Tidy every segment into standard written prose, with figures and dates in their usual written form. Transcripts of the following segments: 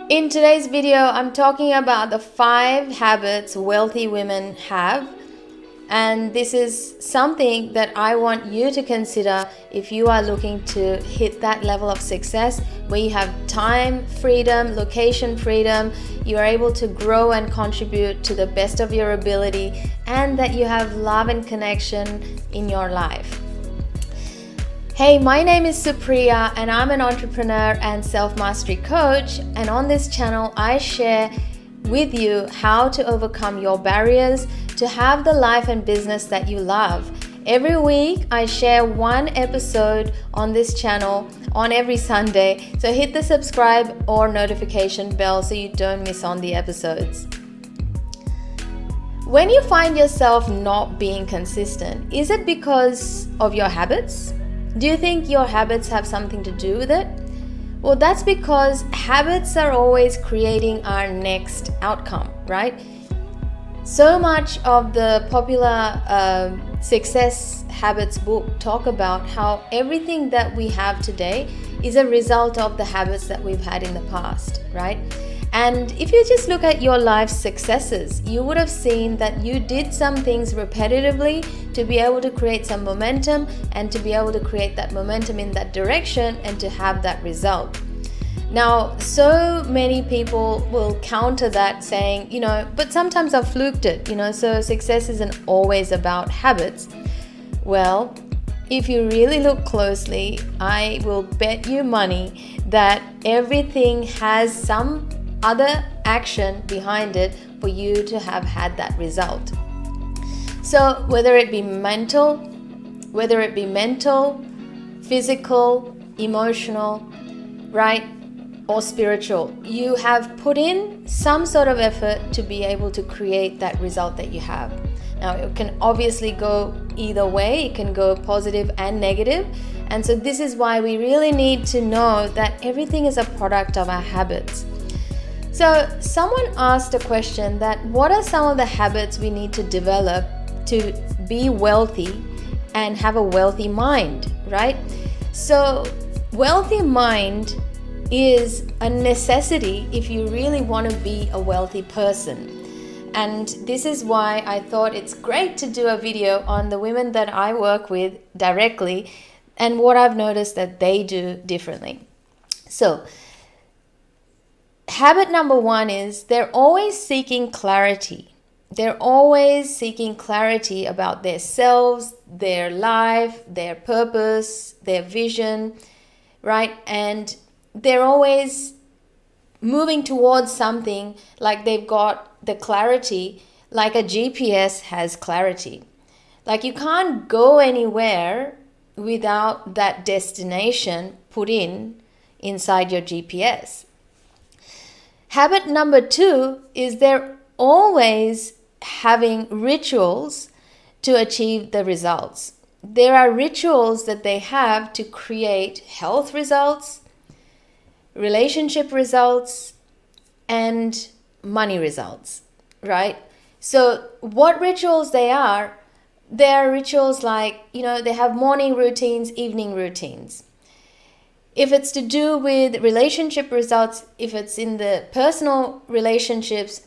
In today's video, I'm talking about the 5 habits wealthy women have. And this is something that I want you to consider if you are looking to hit that level of success where you have time freedom, location freedom, you are able to grow and contribute to the best of your ability, and that you have love and connection in your life. Hey, my name is Supriya and I'm an entrepreneur and self-mastery coach, and on this channel I share with you how to overcome your barriers to have the life and business that you love. Every week I share one episode on this channel on every Sunday, so hit the subscribe or notification bell so you don't miss on the episodes. When you find yourself not being consistent, is it because of your habits? Do you think your habits have something to do with it? Well, that's because habits are always creating our next outcome, right? So much of the popular success habits book talk about how everything that we have today is a result of the habits that we've had in the past, right? And if you just look at your life's successes, you would have seen that you did some things repetitively to be able to create some momentum and to be able to create that momentum in that direction and to have that result. Now, so many people will counter that saying, but sometimes I've fluked it, so success isn't always about habits. Well, if you really look closely, I will bet you money that everything has some other action behind it for you to have had that result. So whether it be mental, physical, emotional, right, or spiritual, you have put in some sort of effort to be able to create that result that you have. Now, it can obviously go either way. It can go positive and negative. And so this is why we really need to know that everything is a product of our habits. So someone asked a question that what are some of the habits we need to develop to be wealthy and have a wealthy mind, right? So wealthy mind is a necessity if you really want to be a wealthy person. And this is why I thought it's great to do a video on the women that I work with directly and what I've noticed that they do differently. So habit number 1 is they're always seeking clarity. They're always seeking clarity about their selves, their life, their purpose, their vision, right? And they're always moving towards something, like they've got the clarity, like a GPS has clarity. Like you can't go anywhere without that destination put inside your GPS. Habit number 2 is they're always having rituals to achieve the results. There are rituals that they have to create health results, relationship results, and money results, right? So what rituals they are rituals like, they have morning routines, evening routines. If it's to do with relationship results, if it's in the personal relationships,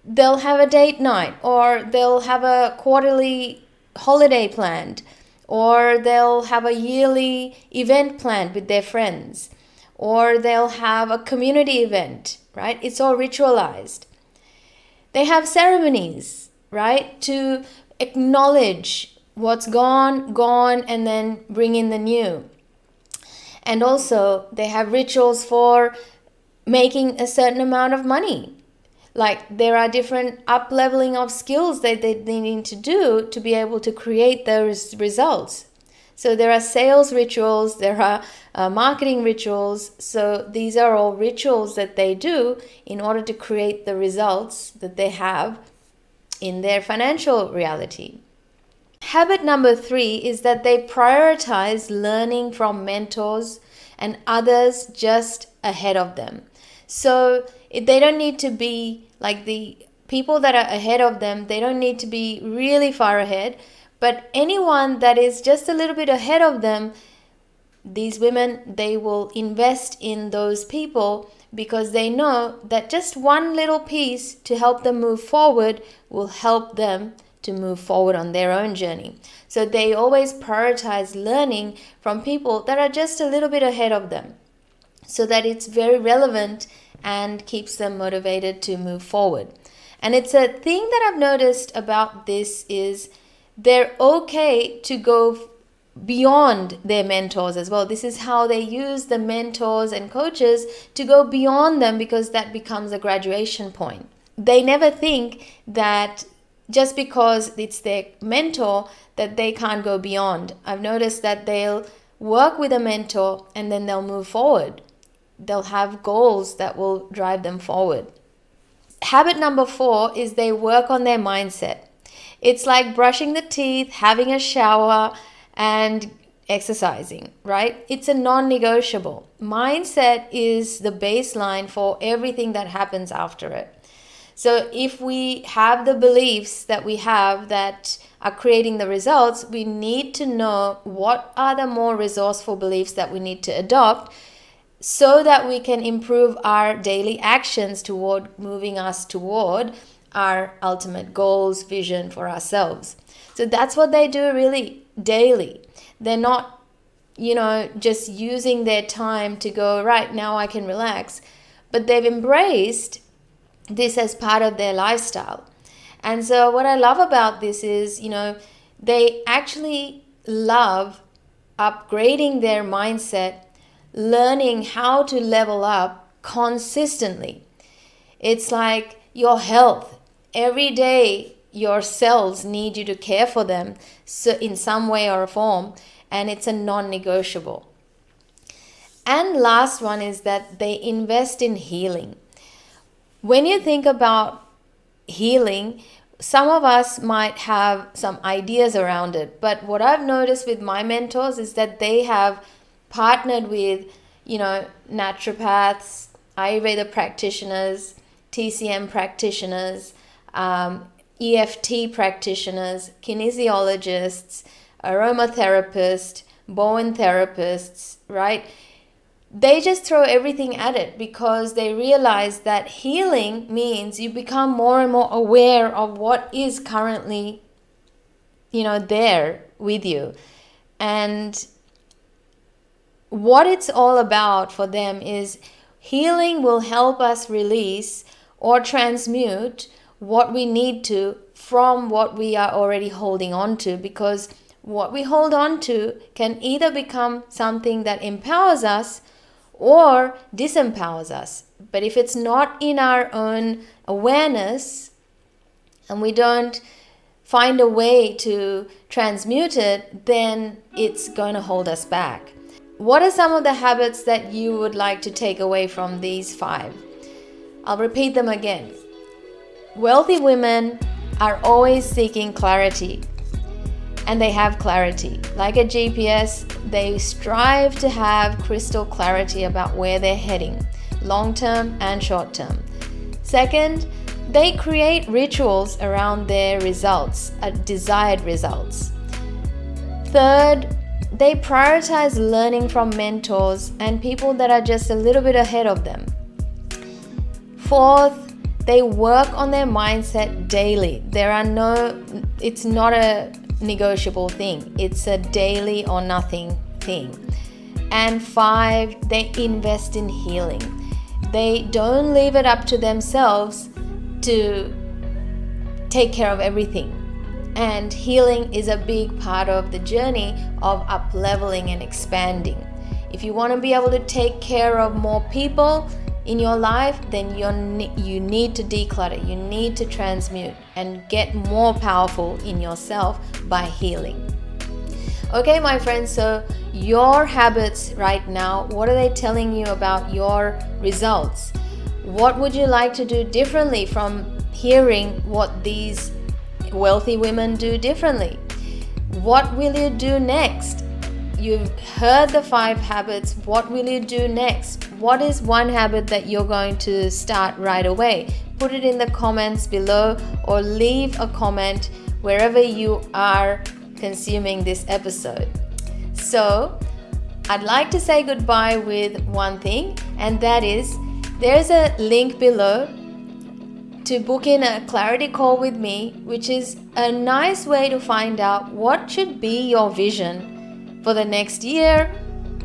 they'll have a date night, or they'll have a quarterly holiday planned, or they'll have a yearly event planned with their friends, or they'll have a community event, right? It's all ritualized. They have ceremonies, right, to acknowledge what's gone, and then bring in the new. And also, they have rituals for making a certain amount of money. Like there are different up-leveling of skills that they need to do to be able to create those results. So there are sales rituals, there are marketing rituals. So these are all rituals that they do in order to create the results that they have in their financial reality. Habit number 3 is that they prioritize learning from mentors and others just ahead of them. So they don't need to be like the people that are ahead of them. They don't need to be really far ahead, but anyone that is just a little bit ahead of them, these women, they will invest in those people because they know that just one little piece to help them move forward will help them to move forward on their own journey. So they always prioritize learning from people that are just a little bit ahead of them, so that it's very relevant and keeps them motivated to move forward. And it's a thing that I've noticed about this is they're okay to go beyond their mentors as well. This is how they use the mentors and coaches to go beyond them, because that becomes a graduation point. They never think that just because it's their mentor that they can't go beyond. I've noticed that they'll work with a mentor and then they'll move forward. They'll have goals that will drive them forward. Habit number 4 is they work on their mindset. It's like brushing the teeth, having a shower, and exercising, right? It's a non-negotiable. Mindset is the baseline for everything that happens after it. So if we have the beliefs that we have that are creating the results, we need to know what are the more resourceful beliefs that we need to adopt, so that we can improve our daily actions toward moving us toward our ultimate goals, vision for ourselves. So that's what they do really daily. They're not, just using their time to go, right now I can relax, but they've embraced this as part of their lifestyle. And so what I love about this is, they actually love upgrading their mindset, learning how to level up consistently. It's like your health. Every day your cells need you to care for them, so in some way or form, and it's a non-negotiable. And last one is that they invest in healing. When you think about healing, some of us might have some ideas around it, but what I've noticed with my mentors is that they have partnered with, naturopaths, Ayurveda practitioners, TCM practitioners, EFT practitioners, kinesiologists, aromatherapists, Bowen therapists, right? They just throw everything at it because they realize that healing means you become more and more aware of what is currently, there with you. And what it's all about for them is healing will help us release or transmute what we need to from what we are already holding on to, because what we hold on to can either become something that empowers us or disempowers us. But if it's not in our own awareness and we don't find a way to transmute it, then it's going to hold us back. What are some of the habits that you would like to take away from these 5? I'll repeat them again. Wealthy women are always seeking clarity, and they have clarity. Like a GPS, they strive to have crystal clarity about where they're heading, long-term and short-term. Second, they create rituals around their results, desired results. Third, they prioritize learning from mentors and people that are just a little bit ahead of them. Fourth, they work on their mindset daily. It's not a negotiable thing. It's a daily or nothing thing. And 5, they invest in healing. They don't leave it up to themselves to take care of everything. And healing is a big part of the journey of up-leveling and expanding. If you want to be able to take care of more people in your life, then you need to declutter, you need to transmute and get more powerful in yourself by healing. Okay, my friends, so your habits right now, what are they telling you about your results? What would you like to do differently from hearing what these wealthy women do differently? What will you do next? You've heard the 5 habits. What will you do next? What is one habit that you're going to start right away? Put it in the comments below or leave a comment wherever you are consuming this episode. So, I'd like to say goodbye with one thing, and that is There's a link below to book in a clarity call with me, which is a nice way to find out what should be your vision for the next year,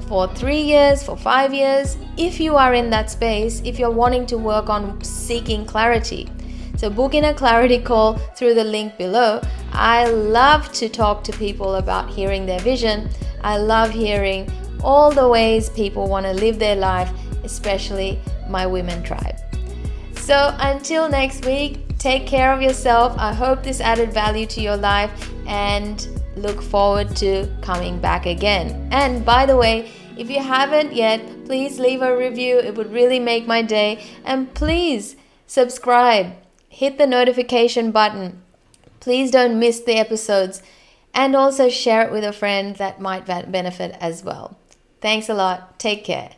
for 3 years, for 5 years, if you are in that space, if you're wanting to work on seeking clarity. So book in a clarity call through the link below. I love to talk to people about hearing their vision. I love hearing all the ways people want to live their life, especially my women tribe. So until next week, take care of yourself. I hope this added value to your life and look forward to coming back again. And by the way, if you haven't yet, please leave a review. It would really make my day. And please subscribe. Hit the notification button. Please don't miss the episodes. And also share it with a friend that might benefit as well. Thanks a lot. Take care.